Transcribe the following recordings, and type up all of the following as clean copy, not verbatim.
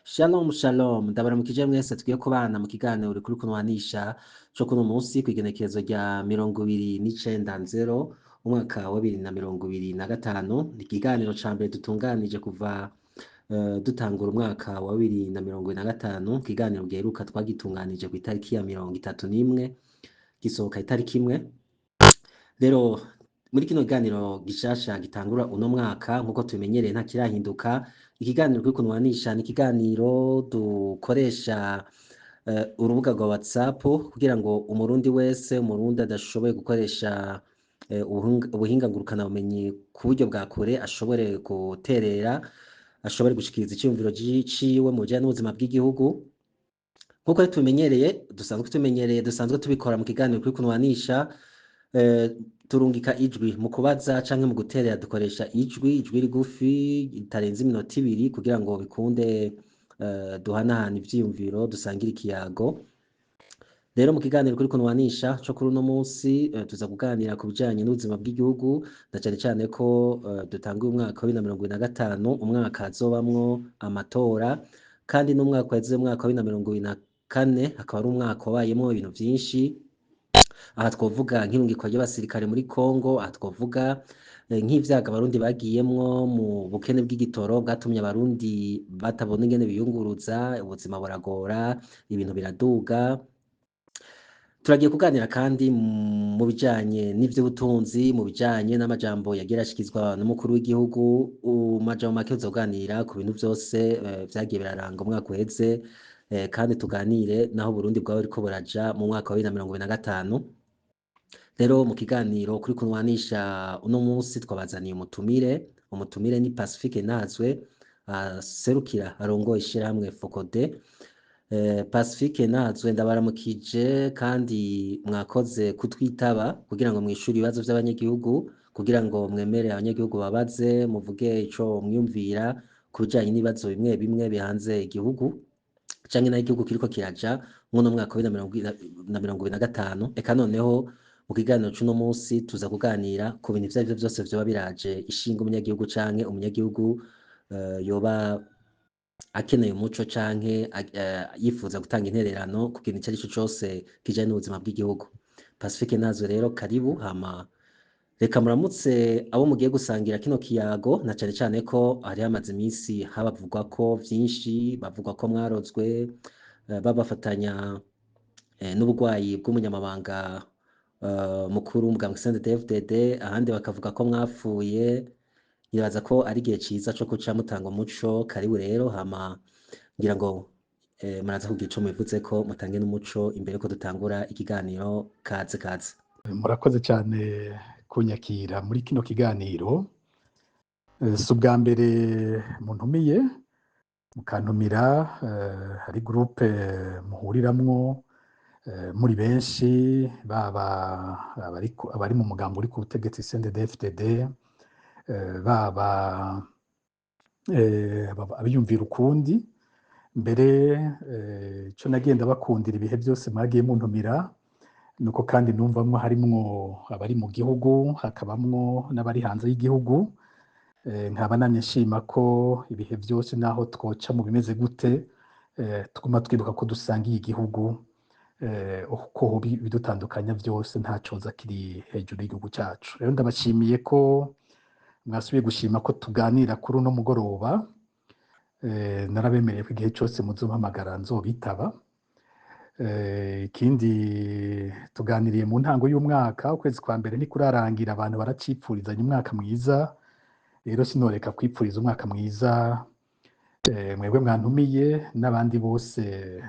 Shalom shalom ndabaramukije mwese tugiye kubana mu kiganiro uri kuri kunwanisha co kuno munsi kw'igenekerezo rya 29/0 umwaka wa 2025 ni ikiganiro ca mbere dutunganije kuva dutangura umwaka wa 2025 ikiganiro giheruka twagitunganije ku itariki ya 31 gisohoka itariki imwe. Rero muri kino kiganiro gishasha gitangura uno mwaka nkuko tubimenyereye nta kirahinduka. Ikiganiro kuri kunwanisha ni ikiganiro dukoresha urubuga rwa WhatsApp kugira ngo umurundi adashoboye gukoresha ubuhinga ngurukana bumenyi ku buryo bwa kure ashobore guterera, ashobore gushikiriza iciyumviro ciwe mu bijanye n'ubuzima bw'igihugu. Nkuko tubimenyereye dusanzwe tubikora mu kiganiro kuri kunwanisha. Turungika ijwi mu kubaza canke mu guterera dukoresha ijwi rigufi ritarenze iminota 2 kugira ngo bikunde duhanahana ivyiyumviro dusangira ikiyago. Rero mu kiganiro kuri kunwanisha co kuri uno munsi tuza kuganira ku bijanye n'ubuzima bw'igihugu na cane cane ko dutanguye umwaka wa 2025 umwaka hazobamwo amatora kandi n'umwaka waheze umwaka wa 2024 akaba ari umwaka wabayemwo ibintu vyinshi. Aha twovuga nk'irungikwa ry'abasirikare muri Congo, aha twovuga nk'ivyago abarundi bagiyemwo mu bukene bw'igitoro bwatumye abarundi batabona ingene biyunguruza, ubuzima buragora, ibintu biraduga. Turagiye kuganira kandi mu bijanye n'ivy'ubutunzi, mu bijanye n'amajambo yagiye arashikizwa n'umukuru w'igihugu. Majambo make tuzoganira ku bintu vyose vyagiye biraranga umwaka uheze, kandi tuganire naho Burundi bwaba buriko buraja mu mwaka wa 2025. Rero mu kiganiro kuri kunwanisha uno munsi twabazaniye umutumire ni Pacifique Nazwe serukira arongoye ishirahamwe Focode. Pacifique Nazwe ndabaramukije kandi mwakoze kutwitaba kugira ngo mwishuri ibibazo vy'abanyagihugu, kugira ngo mwemere abanyagihugu babaze muvuge ico mwiyumvira ku bijanye n'ibibazo bimwe bimwe bihanze igihugu canke naho igihugu kiriko kiraja mw'uno mwaka wa 2025. Eka noneho mu kiganiro c'uno munsi tuza kuganira ku bintu ivyarivyo vyose vyoba biraje ishinga umunyagihugu canke umunyagihugu yoba akeneye umuco canke yifuza gutanga intererano ku kintu icarico cose kijanye n'ubuzima bw'igihugu. Pacifique Nazwe rero karibu, hama reka muramutse abo mugiye gusangira kino kiyago, na cane cane ko hari hamaze imisi habavugwa ko vyinshi, bavugwa ko mwarozwe, babafatanya n'ubugwayi bw'umunyamabanga mukuru w'umugambwe CNDD-FDD, ahandi bakavuga ko mwapfuye. Nibaza ko ari igihe ciza co guca mutanga umuco. Karibu rero, hama ngira ngo muraza kugira ico mubivuzeko, mutange n'umuco imbere ko dutangura ikiganiro. Kaze. Murakoze cyane kunyakira muri kino kiganiro. Si ubwa mbere muntumiye, mukantumira. Hari groupe muhuriramwo muri benshi, baba abari mu mugambo uri ku butegetsi CNDD-FDD, baba abiyumvira ukundi. Mbere ico nagenda bakundira ibihe byose mwagiye muntumira nuko kandi numvamwo harimwo abari mu gihugu, hakabamwo n'abari hanze y'igihugu. Nkaba namye nshima ko ibihe byose naho twoca mu bimeze gute, tuguma twibuka ko dusangiye igihugu, ko bidutandukanya byose nta coza kiri hejuru y'igihugu cacu. Rero ndabashimiye ko mwasubiye gushima ko tuganira kuri uno mugoroba. Narabemereye ko igihe cyose muzompamagara nzobitaba. Ikindi tuganiriye mu ntango y'umwaka, ukwezi kwa mbere ntikurarangira, abantu baracipfurizanya umwaka mwiza. Rero sinoreka kwipfuriza umwaka mwiza mwebwe mwantumiye n'abandi bose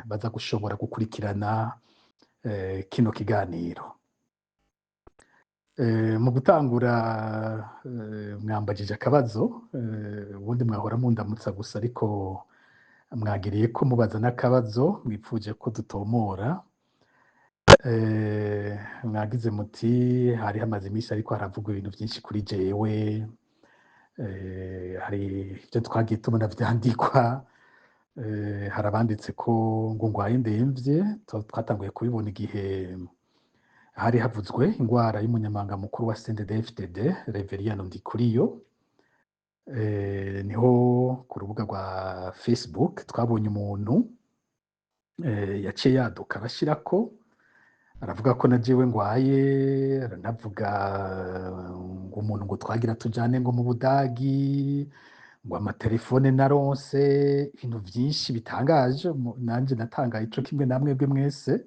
baza gushobora gukurikirana kino kiganiro. Mu gutangura mwambajije akabazo, ubundi mwahora mundamutsa gusa, ariko mwagiriye ko mubaza n'akabazo mwipfuje ko dutomora. Mwagize muti hari hamaze iminsi ariko haravugwa ibintu byinshi kuri jewe. Hari ibyo twagiye tubona vyandikwa, hari abanditse ko ngo ngwaye ndemvye. Twatanguye kubibona igihe hari havuzwe ingwara y'umunyamabanga mukuru wa CNDD-FDD Reveriyano Ndikuriyo. niho ku rubuga rwa Facebook twabonye umuntu yaciye yaduka arashirako aravuga ko na jewe ngwaye, aranavuga ngo umuntu ngo twagira tujane ngo mu Budagi, ngo amatelefone naronse, ibintu vyinshi bitangaje. Nanje natangaye ico kimwe namwebwe mwese.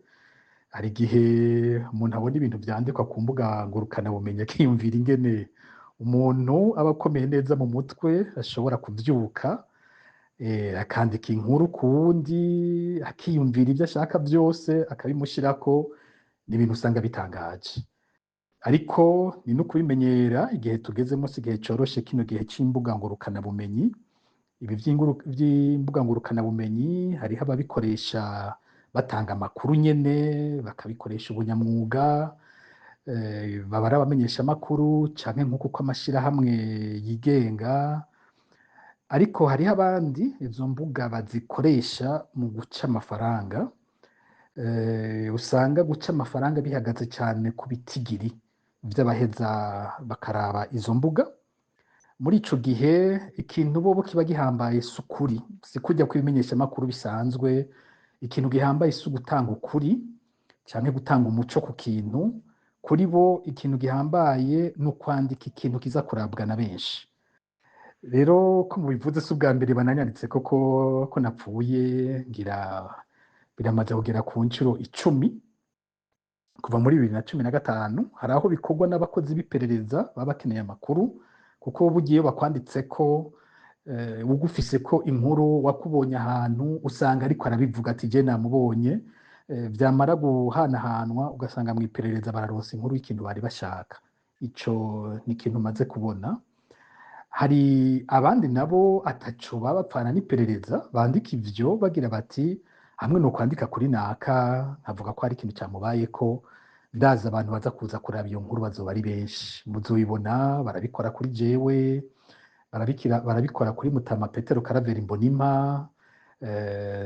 Hari igihe umuntu abona ibintu vyandikwa ku mbuga ngurukana bumenyi akiyumvira ingene umuntu aba akomeye neza mu mutwe ashobora kuvyuka akandika inkuru ku wundi akiyumvira ivyo ashaka vyose akabimushirako. Ni ibintu usanga bitangaje, ariko ni no kubimenyera. Igihe tugezemo si igihe coroshe, kino gihe c'imbuga ngurukana bumenyi. Ibi vy'imbuga ngurukana bumenyi hariho ababikoresha batanga amakuru nyene, bakabikoresha ubunyamwuga, baba ari abamenyesha amakuru canke nk'uko amashirahamwe yigenga. Ariko hariho abandi izo mbuga bazikoresha mu guca amafaranga. Usanga guca amafaranga bihagaze cyane ku bitigiri vy'abaheza bakaraba izo mbuga. Muri ico gihe ikintu bobo kiba gihambaye sukuri, si kurya kwimenyesha amakuru bisanzwe. Ikintu gihambaye si gutanga ukuri canke gutanga umuco ku kintu. Kuri bo ikintu gihambaye ni ukwandika ikintu kiza kurabwa na benshi. Rero ko mubivuze si ubwa mbere bananyanditse ko napfuye, ngira biramaze kugera ku ncuro 10 kuva muri 2015. Hari aho bikorwa n'abakozi b'iperereza baba bakeneye amakuru, kuko bugiye bakwanditseko ugufise ko inkuru wakubonye ahantu usanga ariko arabivuga ati je namubonye. Vyamara guhanahanwa ugasanga mu iperereza bararonsa inkuru y'ikintu bari bashaka. Ico ni ikintu maze kubona. Hari abandi nabo ataco baba bapfana n'iperereza, bandika ivyo bagira bati hamwe no kwandika kuri naka nkavuga ko hari ikintu cyamubayeko, ndaza abantu baza kuza kuraba iyo nkuru bazoba ari benshi. Muzoyibona barabikora kuri jewe, barabikora kuri Mutama Petero Karaveri Mbonimpa,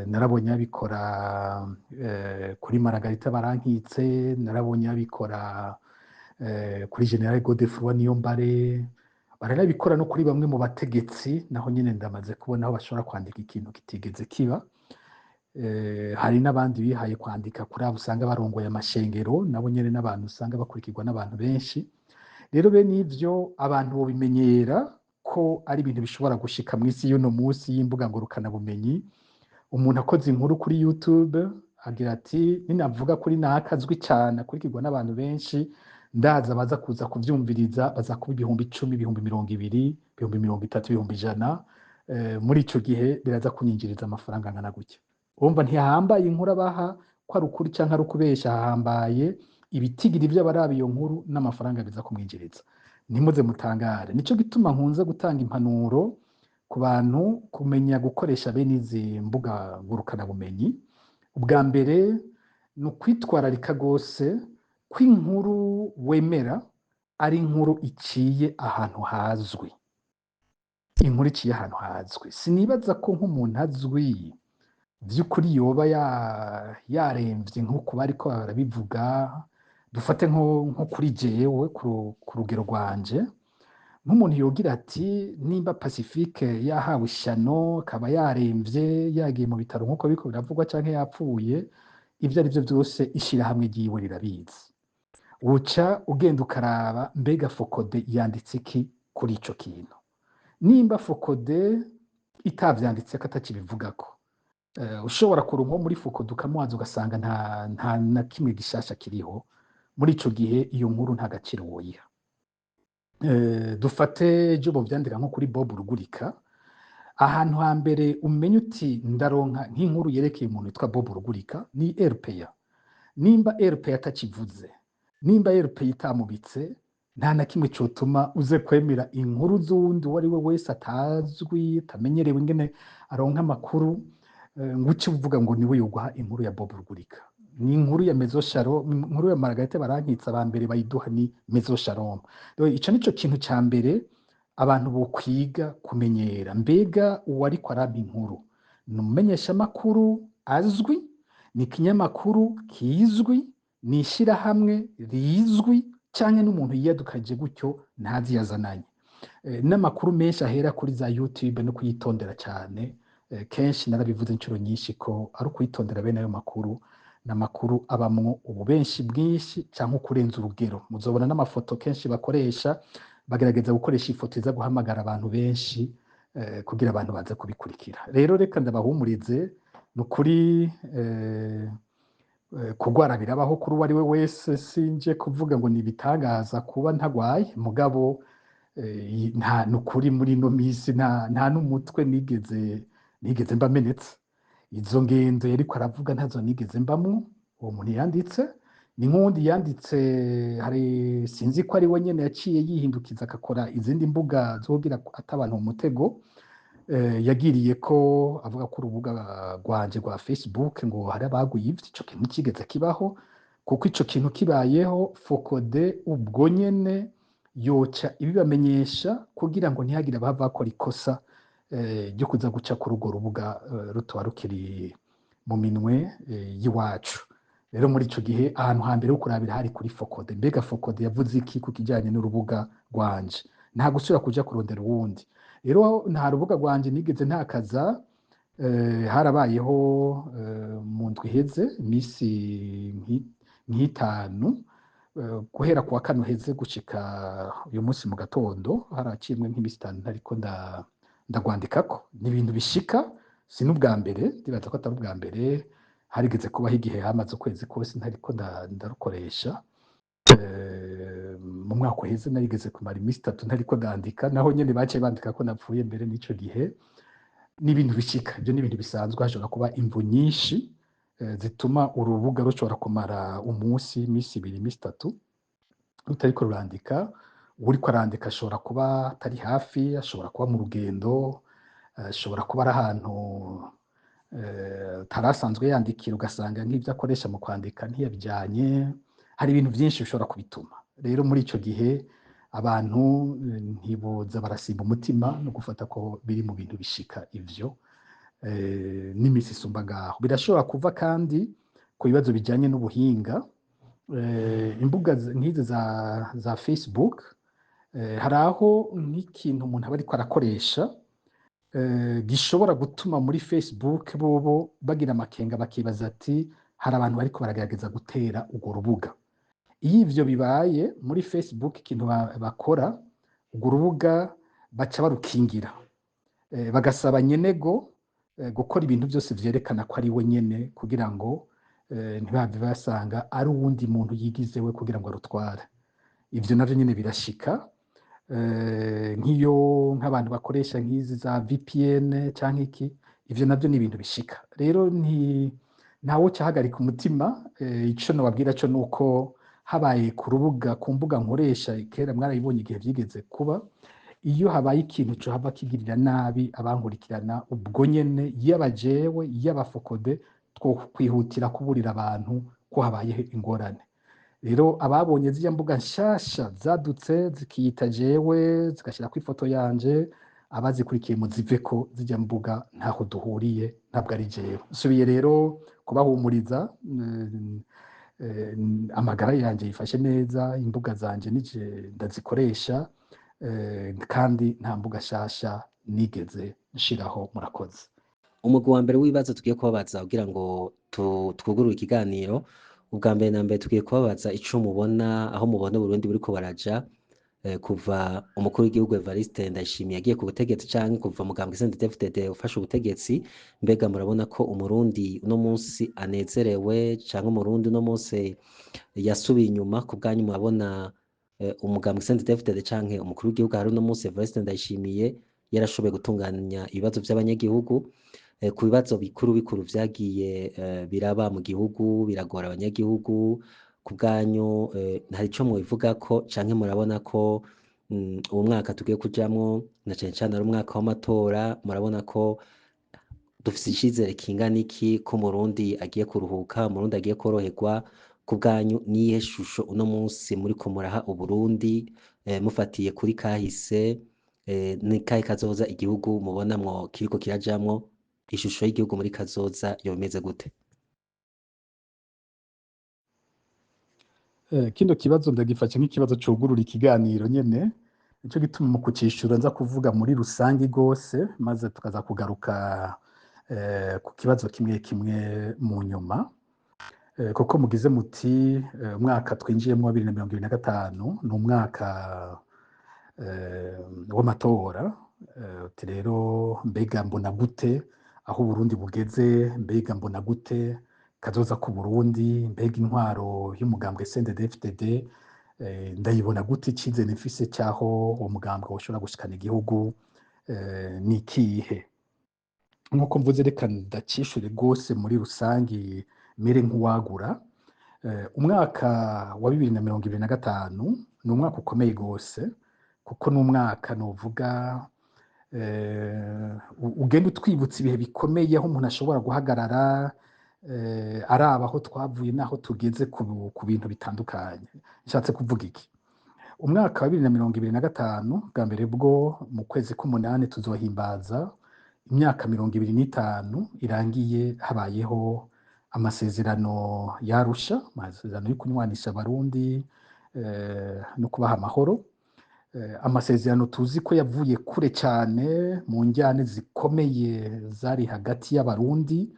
narabonye abikora kuri Maragarita Barankitse, narabonye abikora kuri General Godefroid Niyombare, baranabikora no kuri bamwe mu bategetsi. Naho nyene ndamaze kubona aho bashobora kwandika ikintu kitigeze kiba. Hari n'abandi bihaye kwandika kuri abo usanga barongoye amashengero, nabo nyene n'abantu usanga bakurikirwa n'abantu benshi. Rero bene ivyo abantu bobimenyera ko ari ibintu bishobora gushika mw'isi y'uno musi y'imbuga ngurukana bumenyi. Umuntu akoze inkuru kuri YouTube agira ati ninavuga kuri naka azwi cyane akurikirwa n'abantu benshi, ndaza baza kuza kuvyumviriza baza kuba 10,000, 20,000, 30,000, 100,000. Muri ico gihe biraza kunyinjiriza amafaranga angana gutya. Urumva ntihambaye inkuru abaha ko ari ukuri canke ari ukubesha, hahambaye ibitigiri vy'abarabi iyo nkuru n'amafaranga biza kumwinjiriza. Ntimuze mutangare. Nico gituma nkunze gutanga impanuro ku bantu kumenya gukoresha bene izi mbuga ngurukana bumenyi. Ubwa mbere ni ukwitwararika gose ko inkuru wemera ari inkuru iciye ahantu hazwi. Inkuru iciye ahantu hazwi. Sinibaza ko nk'umuntu azwi vy'ukuri yoba yaremvye nk'uko bariko barabivuga. Dufate nko kuri jewe ku rugero rwanje, nk'umuntu yogira ati nimba Pacifique yahawe ishano akaba yaremvye yagiye mu bitaro nk'uko biriko biravugwa canke yapfuye, ivyo ari vyo vyose ishirahamwe ryiwe rirabizi. Uca ugenda ukaraba mbega Focode yanditse iki kuri ico kintu. Nimba Focode itavyanditseko atakibivugako, ushobora kuronka muri Focode ukamubaza ugasanga nta na kimwe gishasha kiriho. Muri ico gihe iyo nkuru nta gaciro woyiha. Dufate jo bovyandika nko kuri Bob Rugurika. Ahantu hambere umenye uti ndaronka nk'inkuru yerekeye umuntu witwa Bob Rugurika ni RPA. Nimba RPA atakivuze, nimba RPA itamubitse, nta na kimwe cotuma uze kwemera inkuru z'uwundi uwo ari we wese atazwi, atamenyerewe ingene aronka amakuru, nguci uvuga ngo niwe yoguha inkuru ya Bob Rugurika. Ni inkuru ya Mezo Shalom, inkuru ya Maragarita Barankitse abambere bayiduha ni Mezo Shalom. Ico nico kintu ca mbere abantu bo kwiga kumenyera. Mbega uwo ariko araba inkuru ni umumenyesha amakuru azwi, ni ikinyamakuru kizwi, ni ishirahamwe rizwi, canke n'umuntu yiyadukaje gutyo ntazi yazananye. n'amakuru menshi ahera kuri za YouTube no kuyitondera cyane. Kenshi narabivuze inshuro nyinshi ko ari ukuyitondera bene ayo makuru, n'amakuru abamwo ububenshi bwinshi cyangwa kurenza urugero. Muzobona n'amafoto kenshi bakoresha, bagerageza gukoresha ifoto iza guhamagara abantu benshi kugira abantu baze kubikurikira. Rero reka ndabahumurize, ni ukuri kugwara birabaho kuri uwo ari we wese, sinje kuvuga ngo nibitangaza kuba ntagwaye, mugabo ni ukuri muri ino minsi nta n'umutwe nigeze mba menetse. Izo ngendo yariko aravuga ntazo nigeze mbamwo. Uwo muntu yanditse ni nk'uwundi yanditse, hari sinzi ko ari we nyene yaciye yihindukiza agakora izindi mbuga zo kugira ata abantu mu mutego. Yagiriye ko avuga ko urubuga rwanje rwa Facebook ngo hari abaguye ivyo. Ico kintu kigeze kibaho, kuko ico kintu kibayeho Focode ubwo nyene yoca ibibamenyesha kugira ngo ntihagire abava bakora ikosa ryo kuza guca kuri urwo rubuga rutoba rukiri mu minwe y'iwacu. Rero muri ico gihe ahantu hambere ho kurabira hari kuri Focode. Mbega Focode yavuze iki ku kijanye n'urubuga rwanje? Nta gusubira kuja kurondera uwundi. Rero nta rubuga rwanje nigeze ntakaza. Harabayeho mu ndwi iheze imisi nk'itanu, guhera kuwa kane uheze gushika uyu munsi mu gatondo haraciyemwe nk'imisi itanu ntariko ndagwandikako. Ni ibintu bishika, si n'ubwa mbere, ndibaza ko atari ubwa mbere. Harigeze kubaho igihe hamaze ukwezi kose ntariko ndarukoresha. Mu mwaka uheze narigeze kumara imisi itatu ntariko ndandika, naho nyene baciye bandika ko napfuye mbere n'ico gihe. Ni ibintu bishika, ivyo ni ibintu bisanzwe. Hashobora kuba imvu nyinshi zituma urubuga rushobora kumara umunsi, imisi ibiri, imisi itatu rutariko rurandika. Uwuriko arandika ashobora kuba atari hafi, ashobora kuba mu rugendo, ashobora kuba ari ahantu atarasanzwe yandikira, ugasanga nk'ivyo akoresha mu kwandika ntiyabijanye. Hari ibintu vyinshi bishobora kubituma. Rero muri ico gihe abantu ntiboza barasimba umutima no gufata ko biri mu bintu bishika ivyo. N'imisi isumba ngaho birashobora kuva kandi ku bibazo bijanye n'ubuhinga. Imbuga nk'izi za Facebook, hari aho nk'ikintu umuntu aba ariko arakoresha gishobora gutuma muri Facebook bobo bagira amakenga bakibaza ati hari abantu bariko baragerageza gutera urwo rubuga. Iyo ivyo bibaye muri Facebook, ikintu bakora urwo rubuga baca barukingira, bagasaba nyenego gukora ibintu byose vyerekana ko ari we nyene, kugira ngo ntibave basanga ari uwundi muntu yigizewe kugira ngo arutware. Ivyo navyo nyene birashika, nk'iyo nk'abantu bakoresha nk'izi za VPN canke iki, ivyo navyo ni ibintu bishika. Rero ntawo cahagarika umutima. Ico nobabwira co nuko habaye ku rubuga, ku mbuga nkoresha, kera mwarabibonye igihe vyigeze kuba, iyo habaye ikintu cohava kigirira nabi abankurikirana, ubwo nyene yaba jewe yaba Focode twokwihutira kuburira abantu ko habayeho ingorane. Rero ababonye ziriya mbuga nshasha zadutse zikiyita jewe, zigashirako ifoto yanje, abazikurikiye muziveko, zirya mbuga ntaho duhuriye, ntabwo ari jewe. Nsubiye rero kubahumuriza, amagara yanje yifashe neza, imbuga zanje nije ndazikoresha, kandi nta mbuga nshasha nigeze nshiraho. Murakoze. Umugwi wa mbere w'ibibazo tugiye kubabaza kugira ngo twugurure ikiganiro, ubwa mbere na mbere tugiye kubabaza ico mubona, aho mubona Burundi buriko baraja kuva umukuru w'igihugu Evariste Ndayishimiye yagiye ku butegetsi, canke kuva mugambwe CNDD-FDD ufashe ubutegetsi. Mbega murabona ko umurundi uno munsi anezerewe, canke umurundi uno munsi yasubiye inyuma? Ku bwanyu murabona umugambwe CNDD-FDD canke umukuru w'igihugu hari uno munsi Evariste Ndayishimiye yarashoboye gutunganya ibibazo vy'abanyagihugu? Ku bibazo bikuru bikuru vyagiye biraba mu gihugu biragora abanyagihugu, ku bwanyu hari ico mwobivugako, canke murabona ko uwo mwaka tugiye kujamwo na cane cane ari umwaka w'amatora, murabona ko dufise icizere kingana iki ko umurundi agiye kuruhuka, umurundi agiye kworoherwa? Ku bwanyu niyihe shusho uno munsi muriko muraha Uburundi, mufatiye kuri kahise? Ni kahe kazoza igihugu mubonamwo kiriko kirajamwo? Ishusho y'igihugu muri kazoza yoba imeze gute? Kino kibazo ndagifashe nk'ikibazo cugurura ikiganiro nyene. nico gituma mu kucishura nza kuvuga muri rusange gose maze tukaza kugaruka ku kibazo kimwe kimwe mu nyuma. Kuko mugize muti umwaka twinjiyemo wa 2025 ni umwaka w'amatora. Uti rero mbega mbona gute aho Burundi bugeze, mbega mbona gute kazoza ku Burundi, mbega intwaro y'umugambwe CNDD-FDD ndayibona gute, icizere mfise cyaho uwo mugambwe woshobora gushikana igihugu ni ikihe. Nk'uko mvuze reka ndacishure gose muri rusangi mere nk'uwagura. Umwaka wa 2025 ni umwaka ukomeye gose, kuko ni umwaka novuga ugenda utwibutsa ibihe bikomeye aho umuntu ashobora guhagarara araba aho twavuye n'aho tugeze ku bintu bitandukanye. Nshatse kuvuga iki? Umwaka wa 2025 bwa mbere bwo mu kwezi k'umunani tuzohimbaza imyaka 25 irangiye habayeho amasezerano y'Arusha, amasezerano yo kunywanisha abarundi no kubaha amahoro. Amasezerano tuzi ko yavuye kure cyane mu njyane zikomeye zari hagati y'abarundi,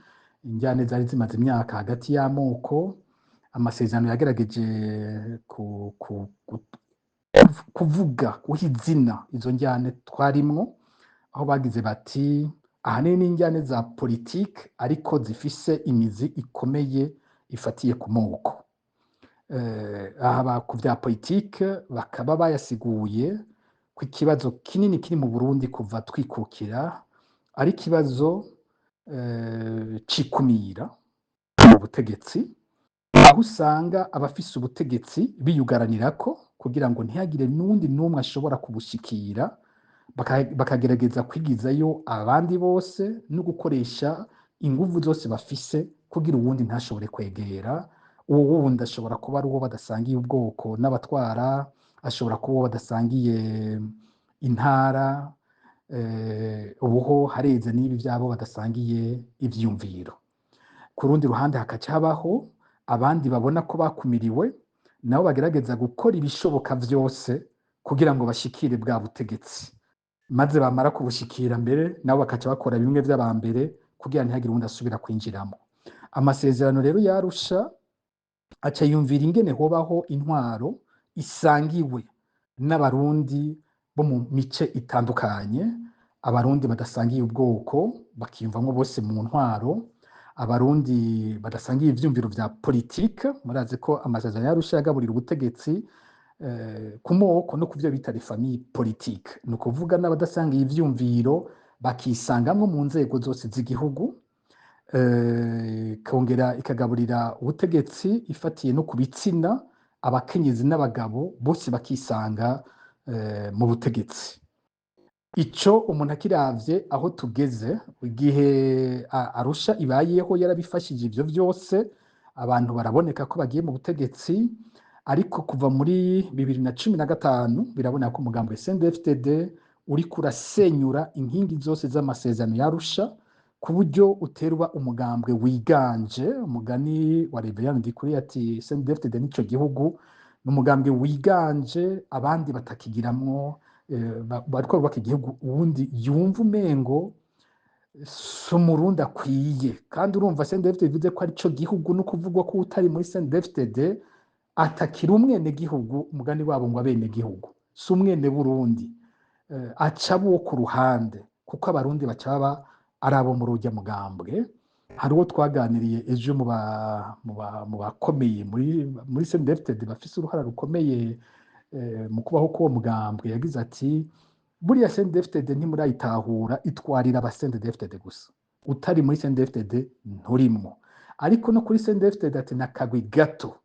injyane zari zimaze imyaka hagati y'amoko. Amasezerano yagerageje kuvuga guha izina izo njyane twarimwo, aho bagize bati ahanini ni injyane za politike ariko zifise imizi ikomeye ifatiye ku moko. Aha ku bya politike bakaba bayasiguye ko ikibazo kinini kiri mu Burundi kuva twikukira ari ikibazo cikumira mu butegetsi, aho usanga abafise ubutegetsi biyugaranirako kugira ngo ntihagire n'undi n'umwe ashobora kubushikira, bakagerageza kwigizayo abandi bose no gukoresha inguvu zose bafise kugira uwundi ntashobore kwegera. Uwo wundi ashobora kuba ari uwo badasangiye ubwoko n'abatwara, ashobora kuba uwo badasangiye intara, ubuho hareze n'ibi byabo badasangiye ivyumviro. Ku rundi ruhande hakaca habaho abandi babona ko bakumiriwe, nabo bagerageza gukora ibishoboka vyose kugira ngo bashikire bwa butegetsi, maze bamara kubushikira mbere nabo bakaca bakora bimwe vy'abambere kugira ntihagire uwundi asubira kwinjiramo. Amasezerano rero y'Arusha aca yumvira ingene hobaho intwaro isangiwe n'abarundi bo mu mice itandukanye, abarundi badasangiye ubwoko bakiyumvamwo bose mu ntwaro, abarundi badasangiye ivyumviro vya politike. Murazi ko amasezerano y'Arusha yagaburira ubutegetsi ku moko no kuvyo bita les familles politiques, ni ukuvuga n'abadasangiye ivyumviro bakisangamwo mu nzego zose z'igihugu. Kongera ikagaburira ubutegetsi ifatiye no ku bitsina, abakenyezi n'abagabo bose bakisanga mu butegetsi. Ico umuntu akiravye aho tugeze, igihe Arusha ibayeho yarabifashije ivyo vyose, abantu baraboneka ko bagiye mu butegetsi, ariko kuva muri 2015 biraboneka ko umugambwe CNDD-FDD uriko urasenyura inkingi zose z'amasezerano y'Arusha, ku buryo uterwa umugambwe wiganje. Umugani wa Reverien Ndikuriye ati CNDD-FDD nico gihugu, n'umugambwe wiganje abandi batakigiramwo, bariko bubaka igihugu uwundi yumva umengo si umurundi akwiye. Kandi urumva CNDD-FDD bivuze ko ari co gihugu, no kuvugwa ko utari muri CNDD-FDD atakiri umwene gihugu. Umugani wabo ngo abene gihugu si umwene Burundi, aca bo ku ruhande, kuko abarundi baca baba ari abo muri urya mugambwe. Hari uwo twaganiriye ejo mu bakomeye muri CNDD-FDD bafise uruhara rukomeye mu kubaho k'uwo mugambwe, yagize ati buriya CNDD-FDD ntimurayitahura, itwarira aba CNDD-FDD gusa, utari muri CNDD-FDD nturimwo. Ariko no kuri CNDD-FDD ati nakagwi gato,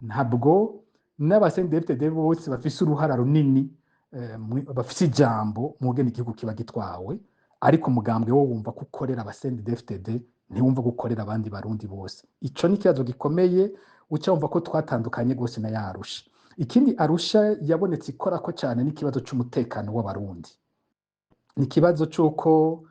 ntabwo n'aba CNDD-FDD bose bafise uruhara runini, bafise ijambo mu ngene igihugu kiba gitwawe. Ariko umugambwe wo wumva ko ukorera aba CNDD-FDD, ntiwumva ko ukorera abandi barundi bose. Ico ni ikibazo gikomeye, uca wumva ko twatandukanye gose na y'Arusha. Ikindi Arusha yabonetse ikorako cyane n'ikibazo c'umutekano w'abarundi. Ni ikibazo c'uko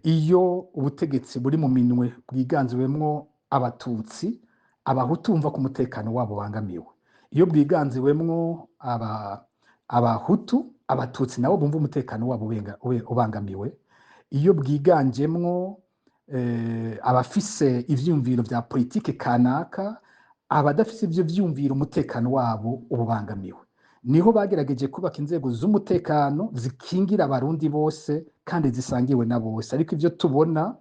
iyo ubutegetsi buri mu minwe bwiganziwemwo abatutsi, abahutu bumva ko umutekano wabo bangamiwe. Iyo bwiganziwemwo abahutu abatutsi nabo bumva umutekano wabo ubangamiwe iyo bwiganjemwo abafise ivyumviro vya politike kanaka abadafise ivyo vyumviro umutekano wabo ubangamiwe niho bagerageje kubaka inzego z'umutekano zikingira abarundi bose kandi zisangiwe na bose ariko ivyo tubona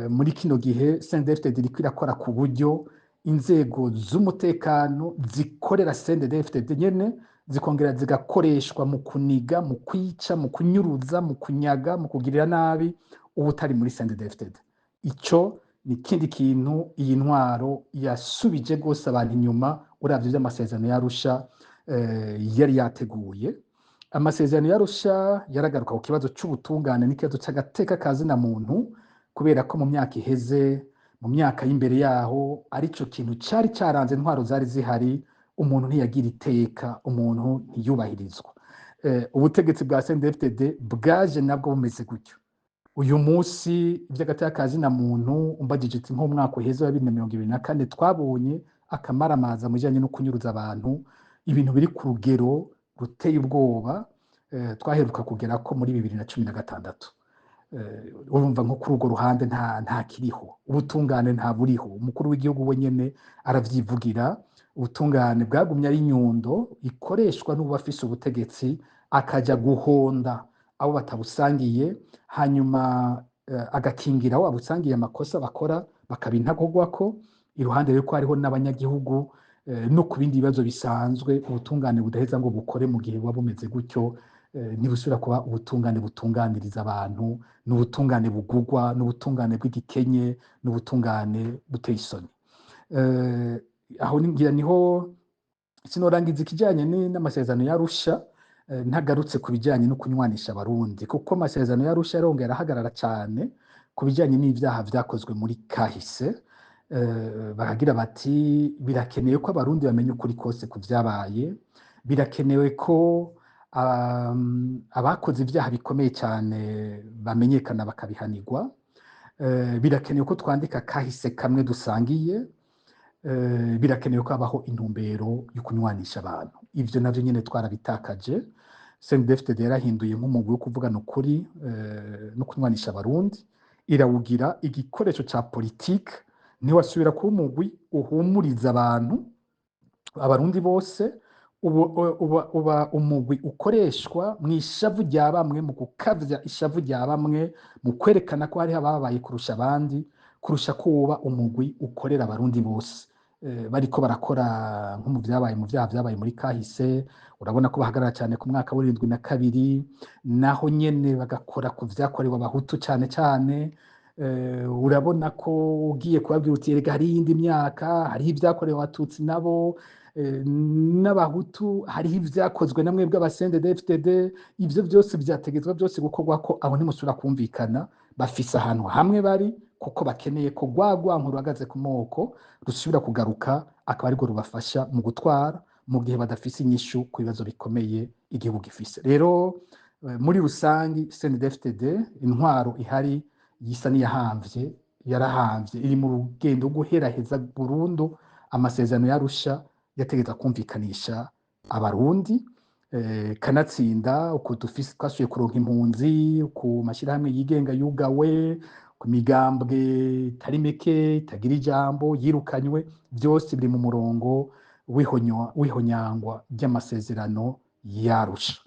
muri kino gihe CNDD-FDD iriko irakora ku buryo inzego z'umutekano zikorera CNDD-FDD nyene zikongera zigakoreshwa mu kuniga mu kwica mu kunyuruza mu kunyaga mu kugirira nabi ubutari muri CNDD-FDD ico ni kindi kintu iyi ntwaro yasubije gose abantu inyuma uravye vy'amasezerano y'Arusha yari yateguye amasezerano y'Arusha yaragaruka ku kibazo c'ubutungane n'ikibazo c'agateka kazina muntu kubera ko mu myaka iheze mu myaka y'imbere yaho arico kintu cari caranze intwaro zari zihari umuntu ntiyagira iteka umuntu ntiyubahirizwa ubutegetsi bwa CNDD-FDD bwaje nabwo bumeze gutyo uyu munsi ivy'agateka kazina muntu umbajije ati nko mwaka uheze wa 2024 twabonye akamaramaza mu bijanye no kunyuruza abantu ibintu biri ku rugero ruteye ubwoba twaheruka kugera ko muri 2016 urumva nko kuri urwo ruhande nta kiriho ubutungane nta buriho umukuru w'igihugu wenyene aravyivugira ubutungane bwagumye ari inyundo ikoreshwa n'ubafise ubutegetsi akaja guhonda abo batabusangiye hanyuma agakingira abo abusangiye amakosa bakora bakabintagogwako iruhande yuko hariho n'abanyagihugu no ku bindi bibazo bisanzwe ubutungane budaheza ngo bukore mu gihe buba bumeze gutyo ntibusubira kuba ubutungane butunganiriza abantu n'ubutungane bugugwa n'ubutungane bw'igikenye n'ubutungane buteye isoni aho ngira niho sinorangiza ikijanye n'amasezerano y'Arusha ntagarutse ku bijyanye no kunywanisha abarundi kuko amasezerano y'Arusha yarongera ahagarara cyane ku bijyanye n'ibyaha vyakozwe muri kahise baragira bati birakenewe ko abarundi bamenya ukuri kose ku vyabaye birakenewe ko abakoze ibyaha bikomeye cyane bamenyekana bakabihanirwa birakenewe ko twandika kahise kamwe dusangiye birakenewe ko habaho intumbero yo kunywanisha abantu ivyo navyo nyene twarabitakaje CNDD-FDD yarahinduye nk'umugwi wo kuvugana ukuri no kunywanisha abarundi irawugira igikoresho ca politike ntiwasubira kuba umugwi uhumuriza abantu abarundi bose uba umugwi ukoreshwa mu ishavu rya bamwe mu gukavya ishavu rya bamwe mu kwerekana ko hariho ababaye kurusha abandi kurusha kuba umugwi ukorera abarundi bose bariko barakora nko mu vyabaye mu vyaha vyabaye muri kahise urabona ko bahagarara cyane ku mwaka wa 72 naho nyene bagakora ku vyakorewe abahutu cyane cyane urabona ko ugiye kubabwira uti erega hari iyindi myaka hariho ivyakorewe abatutsi nabo n'abahutu hariho ivyakozwe namwe bw'abasendede-FDD ivyo byose vyategetswe byose gukorwa ko abo ntimusubira kumvikana bafise ahantu hamwe bari kuko bakeneye ko rwagwanko ruhagaze ku moko rusubira kugaruka akaba ariko rubafasha mu gutwara mu gihe badafise inyishu ku bibazo bikomeye igihugu gifise rero muri rusangi CNDD-FDD intwaro ihari yisa niyahamvye yarahamvye iri mu rugendo guheraheza burundu amasezerano y'Arusha yategeza kumvikanisha abarundi kanatsinda uko dufise twasuye kuronka impunzi ku mashirahamwe yigenga yugawe ku migambwe itari mike itagira ijambo yirukanywe byose biri mu murongo wihonyangwa ry'amasezerano y'Arusha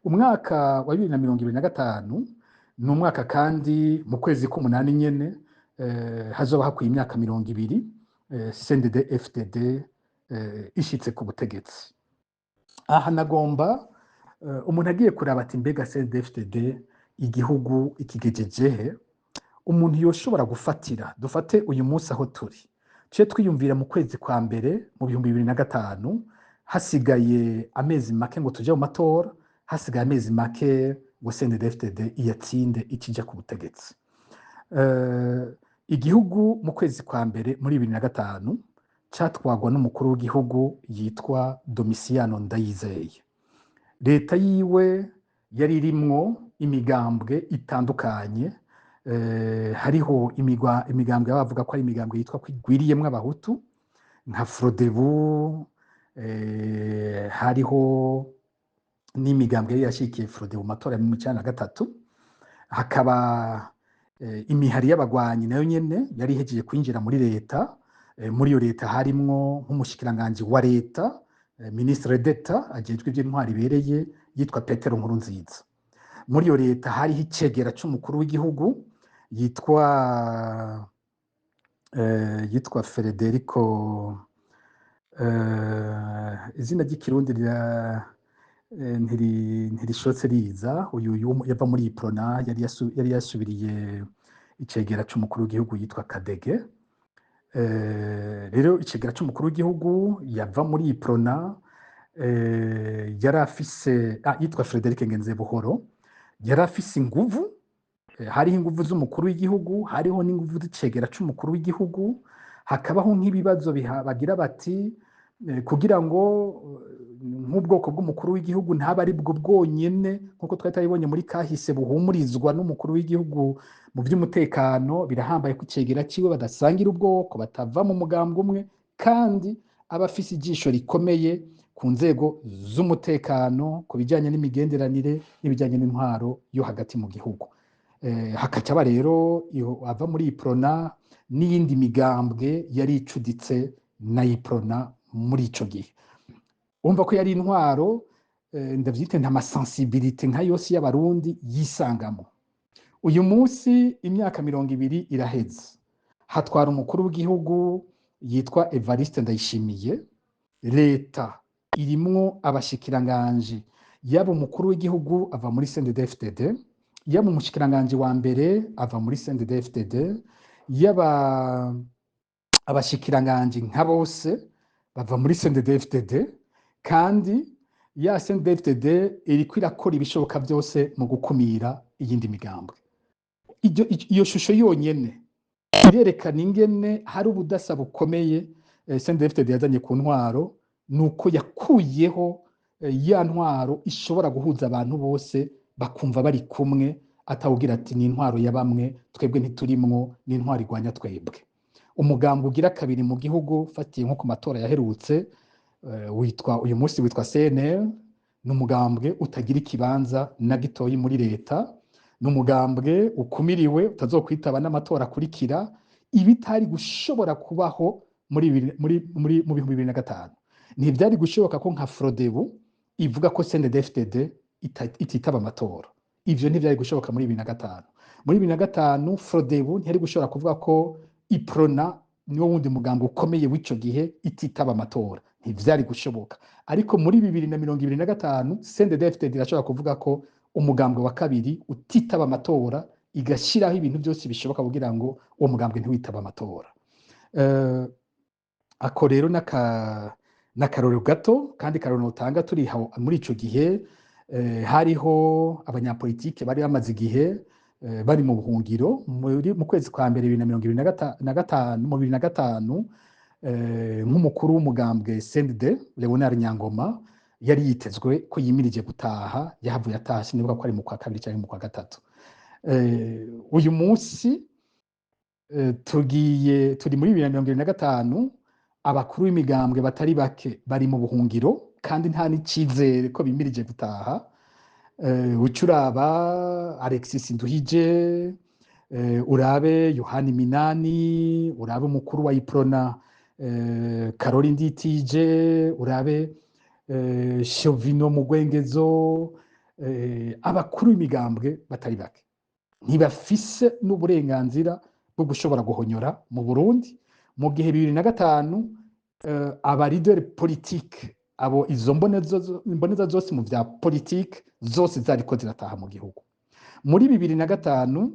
umwaka wa 2025 ni umwaka kandi mu kwezi k'umunani nyene hazoba hakuye imyaka 20 CNDD-FDD ishitse ku butegetsi aha nagomba umuntu agiye kuraba ati mbega CNDD-FDD igihugu ikigejejehe umuntu yoshobora gufatira dufate uyu munsi aho turi cyo twiyumvira mu kwezi kwa mbere mu 2025 hasigaye amezi make ngo tuje mu matora hasigaye amezi make ngo CNDD-FDD iyatsinde ikija ku butegetsi igihugu mu kwezi kwa mbere muri 2025 catwagwa n'umukuru w'igihugu yitwa Domitiyano Ndayizeye leta yiwe yari irimwo imigambwe itandukanye hariho imigambwe bavuga ko ari imigambwe yitwa kwigwiriyemwe abahutu nka Frodebu hariho n'imigambwe yari yashikiye Frode mu matora ya 1993. Hakaba imihari y'abagwanyi nayo nyene yari ihejeje kwinjira muri leta. Muri iyo leta harimwo nk'umushikiranganji wa leta, ministre d'etat ajejwe ivy'intwari ibereye, yitwa Petero Nkurunziza. Muri iyo leta hariho icegera c'umukuru w'igihugu yitwa Federico, izina ry'ikirundi ntirishotse riza. Uyu yava muri Iprona yari yasubiriye icegera c'umukuru w'igihugu yitwa Kadege. Rero icegera c'umukuru w'igihugu yava muri Iprona, yari afise yitwa Frederic Ngenzebuhoro, yari afise inguvu. Hariho inguvu z'umukuru w'igihugu, hariho n'inguvu z'icegera c'umukuru w'igihugu, hakabaho nk'ibibazo bagira bati kugira ngo nk'ubwoko bw'umukuru w'igihugu ntaba ari bwo bwonyene nk'uko twari taribonye muri kahise buhumurizwa n'umukuru w'igihugu mu by'umutekano. Birahambaye ko icegera ciwe badasangira ubwoko, batava mu mugambwe umwe, kandi aba afise ijisho rikomeye ku nzego z'umutekano, ku bijyanye n'imigenderanire n'ibijyanye n'intwaro yo hagati mu gihugu. Hakacaba rero ava muri Iprona n'iyindi migambwe yari icuditse na Iprona muri ico gihe. Umva ko yari intwaro ndavyite nta masensibilité nka yose y'abarundi yisangamo. Uyu munsi imyaka 20 iraheze, hatwara umukuru w'igihugu yitwa Evariste Ndayishimiye. Leta irimwo abashikiranganji, yaba umukuru w'igihugu ava muri CNDD-FDD, yaba umushikiranganji wa mbere ava muri CNDD-FDD, yaba abashikiranganji nka bose bava muri CNDD-FDD, kandi ya CNDD-FDD iriko irakora ibishoboka byose mu gukumira iyindi migambwe. Iyo shusho yonyene irerekana ingene hari ubudasa bukomeye CNDD-FDD yazanye ku ntwaro, nuko yakuyeho ya ntwaro ishobora guhuza abantu bose bakumva bari kumwe, atawugira ati ni intwaro ya bamwe twebwe ntiturimwo, ni intwaro igwanya twebwe. Umugambwe ugira kabiri mu gihugu fatiye nko ku matora yaherutse, uyu munsi witwa CNL, n'umugambwe utagira ikibanza na gitoyi muri leta, n'umugambwe ukumiriwe utazokwitaba n'amatora akurikira. Ibitari gushobora kubaho mu 2005. Ntibyari gushoboka ko nka Frodebu ivuga ko CNDD-FDD ititaba amatora. Ivyo ntivyari gushoboka muri 2005. Muri 2005 Frodebu ntiyari gushobora kuvuga ko Iprona niwo wundi mugambwe ukomeye w'ico gihe ititaba amatora. Ntivyari gushoboka. Ariko muri 2025 CNDD-FDD irashobora kuvuga ko umugambwe wa kabiri utitaba amatora, igashiraho ibintu byose bishoboka kugira ngo uwo mugambwe ntiwitaba amatora. Ako rero n'akarorero gato, kandi karorero utanga turi muri ico gihe hariho abanyapolitike bari bamaze igihe bari mu buhungiro. Mu kwezi kwa mbere 2025 nk'umukuru w'umugambwe CNDD Leonard Nyangoma yari yitezwe ko yimirije gutaha, yahavuye atashe, nibuka ko ari mu kwa kabiri cyangwa mu kwa gatatu. Uyu munsi turi muri 2025, abakuru b'imigambwe batari bake bari mu buhungiro, kandi nta n'icizere ko bimirije gutaha. Ucuraba Alexis Nduhije, urabe Yohani Minani, urabe umukuru wa Iprona Karori Nditije, urabe Shovino Mugwengezo, abakuru b'imigambwe batari bake ntibafise n'uburenganzira bwo gushobora guhonyora mu Burundi. Mu gihe 2005 aba leader politique, abo izo mboneza zose mu vya politique zose zariko zirataha mu gihugu. Muri 2005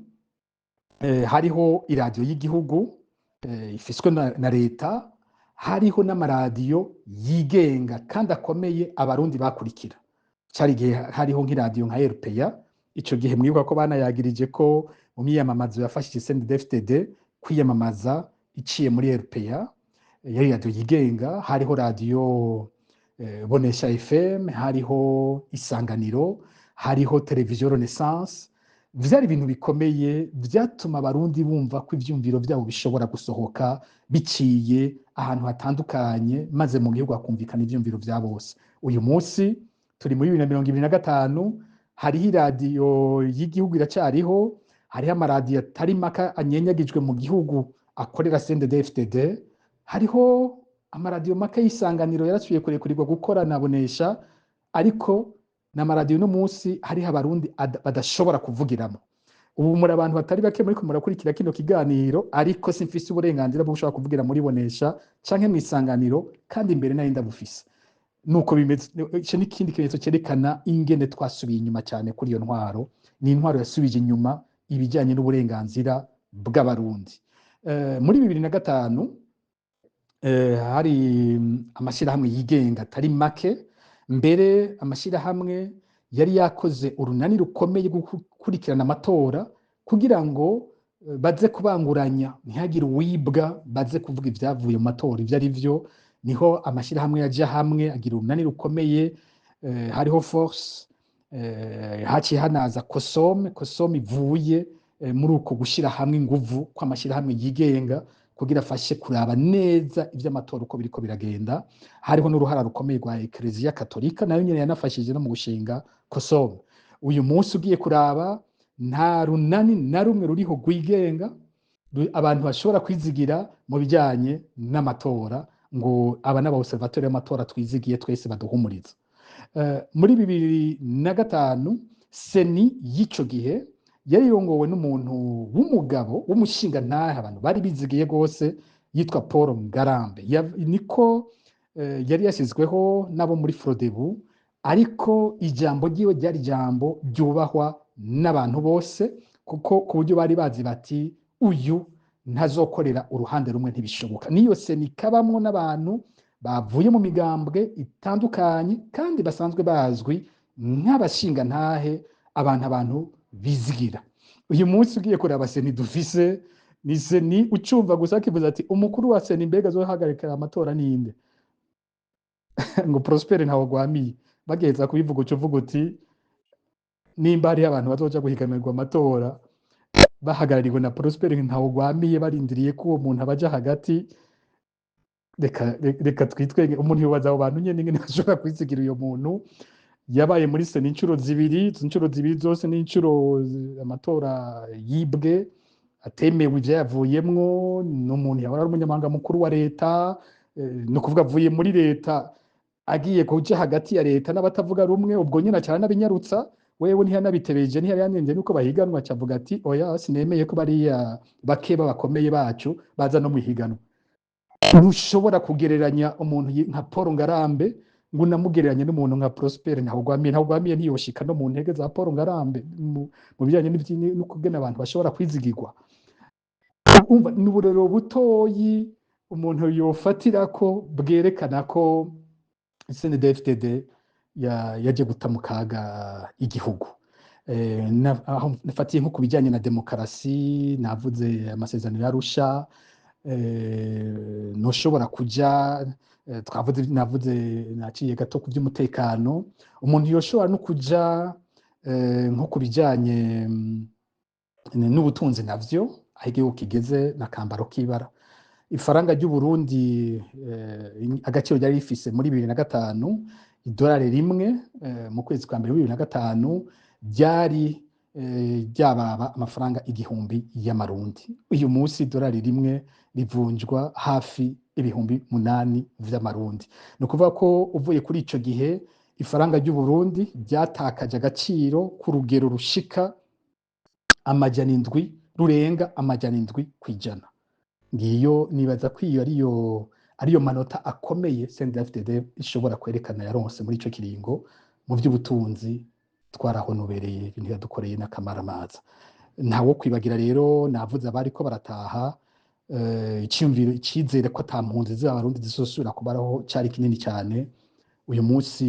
hariho iradiyo y'igihugu ifiswe na leta, hariho n'amaradiyo yigenga kandi akomeye abarundi bakurikira. Cari gihe hariho nk'iradiyo nka RPA. Ico gihe mwibuka ko banayagirije ko mu myiyamamazo yafashije CNDD-FDD kwiyamamaza iciye muri RPA, yari radiyo yigenga. Hariho radiyo Bonesha FM, hariho Isanganiro, hariho televiziyo Renaissance. Vyari ibintu bikomeye vyatuma abarundi bumva ko ivyumviro vyabo bishobora gusohoka biciye ahantu hatandukanye, maze mu gihugu hakumvikana ivyumviro vya bose. Uyu munsi turi muri 2025 hariho iradiyo y'igihugu iracyariho, hariho amaradiyo atari maka anyenyagijwe mu gihugu akorera CNDD-FDD, hariho amaradiyo maka y'isanganiro yarasubiye kurekurirwa gukora nabonesha, ariko n'amaradiyo no munsi hariho abarundi badashobora kuvugiramo. Ubu muri abantu batari bake muri murakurikira kino kiganiro, ariko simfise uburenganzira bwo gushobora kuvugira muri bonesha canke mu isanganiro, kandi imbere nari ndabufise. Nuko bimeze. Ico ni ikindi kimenyetso cyerekana ingene twasubiye inyuma cyane kuri iyo ntwaro. Ni intwaro yasubije inyuma ibijyanye n'uburenganzira bw'abarundi. Muri 2005 hari amashyirahamwe yigenga atari make, mbere amashyirahamwe yari yakoze urunani rukomeye gukurikirana amatora kugira ngo baze kubanguranya, ntihagire uwibwa, baze kuvuga ibyavuye mu matora ibyo ari byo. Niho amashyirahamwe yaje hamwe agira urunani rukomeye, hariho force, haciye hanaza kosome ivuye muri uko gushyira hamwe inguvu kw'amashyirahamwe yigenga kugira afashe kuraba neza iby'amatora uko biriko biragenda. Hariho n'uruhara rukomeye rwa Eklezia Katolika, nayo nyene yanafashije no mu gushinga kosome. Uyu munsi ugiye kuraba nta runani na rumwe ruriho rwigenga abantu bashobora kwizigira mu bijyanye n'amatora, ngo aba n'abaobservateur y'amatora twizigiye twese baduhumuriza. Muri 2005 seni y'ico gihe yari yongowe n'umuntu w'umugabo w'umushinga ntahe abantu bari bizigiye gose, yitwa Paul Ngarambe. Niko yari yashyizweho nabo muri Frodebu, ariko ijambo ryiwe ryari ijambo ryubahwa n'abantu bose, kuko ku buryo bari bazi bati uyu ntazokorera uruhande rumwe, ntibishoboka. Niyo seni kabamwo n'abantu bavuye mu migambwe itandukanye kandi basanzwe bazwi nk'abashinga ntahe, abantu bizigira. Uyu munsi ugiye kuraba seni dufise ni seni ucumva gusa kivuze ati umukuru wa seni mbega azohagarika amatora ninde? Ngo Prosper ntawo gwamiye. Bageza kubivuga ucuvuga uti nimba hari abantu bazoja guhiganirwa amatora bahagarariwe na Prosper ntawo gwamiye, barindiriye ko uwo muntu abaja hagati. Reka twitwenge, umuntu yobaza abo bantu nyene ngene bashobora kwizigira uyo muntu. Yabaye muri seni inshuro zibiri zose n'incuro amatora yibwe atemewe ivyayavuyemwo, n'umuntu yahora ari umunyamabanga mukuru wa leta, no kuvuga avuye muri leta agiye kuja hagati ya leta n'abatavuga rumwe. Ubwo nyine cyane nabinyarutsa, wewe ntiyanabitebeje, ntiyanenze nuko bahiganwa, cavuga ati oya sinemeye ko bariya bakeba bakomeye bacu baza no muhiganwa. Ntushobora kugereranya umuntu nka Paul Ngarambe ngo namugereranye n'umuntu nka Prosper ntawugwamiye ntiyoshika no mu ntege za Paul Ngarambe mu bijyanye no kugena abantu bashobora kwizigirwa. Umva n'uburero butoyi umuntu yofatira ko bwerekana ko CNDD-FDD yaje guta mu kaga igihugu. Nafatiye nko ku bijyanye na demokarasi, navuze amasezerano y'Arusha, noshobora kuja navuze naciye gato ku by'umutekano. Umuntu yoshobora no kuja nko ku bijyanye n'ubutunzi navyo, aho igihugu kigeze n'akambaro k'ibara. Ifaranga ry'u Burundi agaciro ryari rifise muri 2005, idolari rimwe mu kwezi kwa mbere 2005 ryari ryababa amafaranga 1000 y'amarundi. Uyu munsi idolari rimwe rivunjwa hafi 8,000 vy'amarundi. No kuvuga ko uvuye kuri ico gihe ifaranga ry'u Burundi ryatakaje agaciro ku rugero rushika rurenga 700 kwijana. Ngiyo nibaza ko iyo ariyo manota akomeye CNDD-FDD ishobora kwerekana yaronse muri ico kiringo. Mu by'ubutunzi twarahonobereye, ibintu yadukoreye n'akamaramaza. Ntawo kwibagira rero, navuze abari ko barataha, icizere ko atampunzi z'abarundi zizosubira kubaraho cyari kinini cyane. Uyu munsi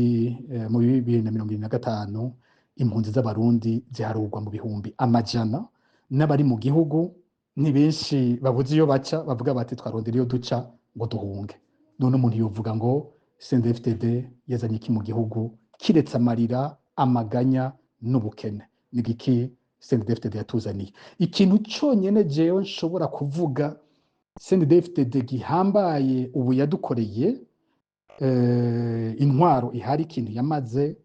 mu 2025 impunzi z'abarundi ziharugwa mu bihumbi amajana, n'abari mu gihugu ni benshi babuze iyo baca, bavuga bati twarondera iyo duca ngo duhunge. None umuntu yovuga ngo CNDD-FDD yazanye iki mu gihugu kiretse amarira, amaganya n'ubukene? Ni giki CNDD-FDD yatuzaniye? Ikintu cyonyene jewe nshobora kuvuga CNDD-FDD gihambaye ubu yadukoreye, intwaro ihari ikintu yamaze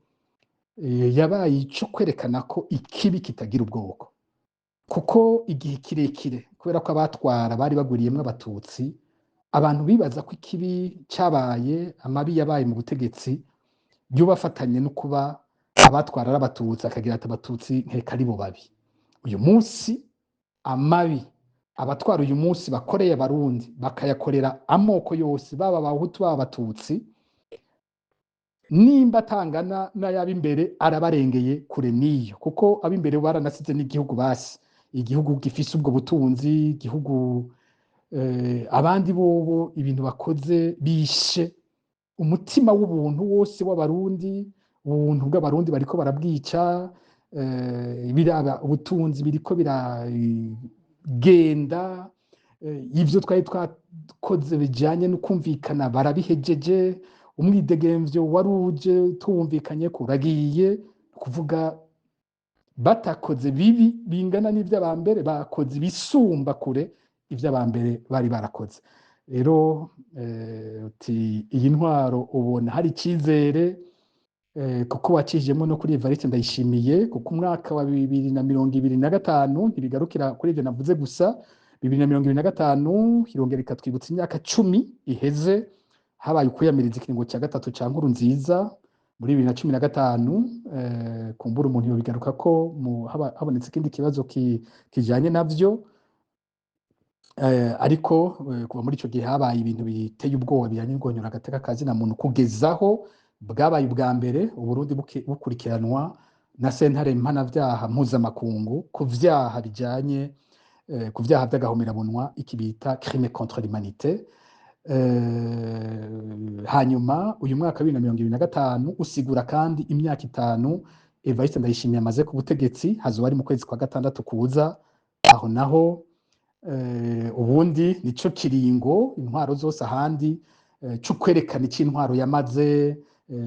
yabaye ico kwerekana ko ikibi kitagira ubwoko, kuko igihe kirekire kubera ko abatwara bari bagwiriyemwo abatutsi, abantu bibaza ko ikibi cabaye, amabi yabaye mu butegetsi bafatanye no kuba abatwara ari abatutsi, akagira ati abatutsi nkeka ari bo babi. Uyu munsi amabi abatwara uyu munsi bakoreye abarundi bakayakorera amoko yose, baba abahutu baba abatutsi, nimba atangana n'ayab'imbere arabarengeye kure n'iyo, kuko ab'imbere baranasize n'igihugu basi, igihugu gifise ubwo butunzi, igihugu abandi bobo ibintu bakoze bishe umutima w'ubuntu wose w'abarundi, ubuntu bw'abarundi bariko barabwica, biraba ubutunzi biriko biragenda, ivyo twari twakoze bijanye no kumvikana barabihejeje, umwidegemvyo waruje tuwumvikanye ko uragiye, kuvuga batakoze bibi bingana n'ivy'abambere, bakoze ibisumba kure ivy'abambere bari barakoze. Rero iyi ntwaro ubona hari icizere, kuko wacijemo no kuri Evariste Ndayishimiye, kuko umwaka wa 2025 ntibigarukira kuri ivyo navuze gusa, 2025 irongera ikatwibutsa imyaka 10 iheze habaye ukwiyamiriza ikiringo cya gatatu ca Nkurunziza muri 2015. Kumbura umuntu yobigaruka ko habonetse ikindi kibazo kijanye navyo, ariko kuva muri ico gihe habaye ibintu biteye ubwoba bijanye n'ugonyora agateka ka zina muntu, kugezaho bwabaye ubwa mbere Uburundi bukurikiranwa na sentare mpanavyaha mpuzamakungu ku vyaha bijanye ku vyaha vy'agahomerabunwa, iki bita crime contre l'humanité. Hanyuma uyu mwaka 2025 usigura kandi imyaka 5 Evariste Ndayishimiye amaze ku butegetsi, hazoba ari mu kwezi kwa gatandatu kuza. Aho naho ubundi nico kiringo intwaro zose ahandi cyo kwerekana iki intwaro yamaze,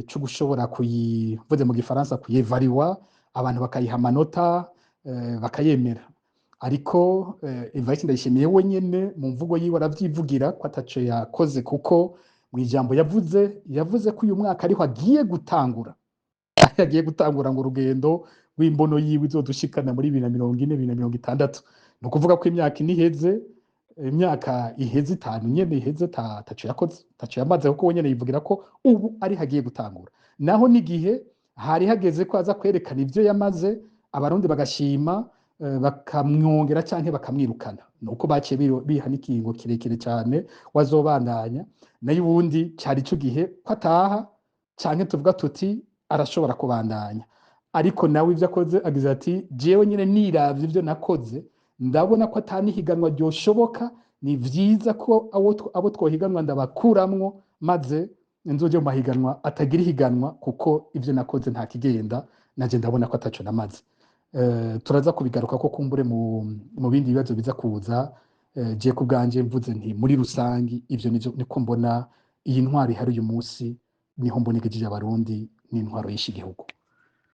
cyo gushobora kuyivuze mu gifaransa kuyevariwa, abantu bakayiha amanota bakayemera. Ariko Evariste Ndayishimiye wenyene mu mvugo yiwe aravyivugira ko ataco yakoze, kuko mu ijambo yavuze ko uyu mwaka ariho agiye gutangura ngo urugendo rw'imbono yiwe izodushikana muri 2040-2060. ni ukuvuga ko imyaka iniheze, imyaka iheze 5 nyene iheze taco yakoze, taco yamaze, kuko wenyene yivugira ko ubu ari hagiye gutangura. Naho n'igihe hari hageze ko aza kwerekana ivyo yamaze, abarundi bagashima, bakamwongera canke bakamwirukana, nuko baciye biha n'ikiringo kirekire cyane wazobandanya. Nayo ubundi cari cyo gihe ko ataha canke tuvuga tuti arashobora kubandanya, ariko nawe ivyo akoze agize ati jewe nyene niravye ivyo nakoze ndabona ko atanihiganwa ryoshoboka, ni vyiza ko abo twohiganwa ndabakuramwo, maze nzoje mu mahiganwa atagira ihiganwa, kuko ivyo nakoze nta kigenda, naje ndabona ko ataco namaze. Turaza kubigaruka ko kumbure mu bindi bibazo biza kuza. Je ku bwanje mvuze nti muri rusangi ivyo niko mbona iyi ntwaro ihari uyu munsi, niho mbona igejeje abarundi n'intwaro y'igihugu.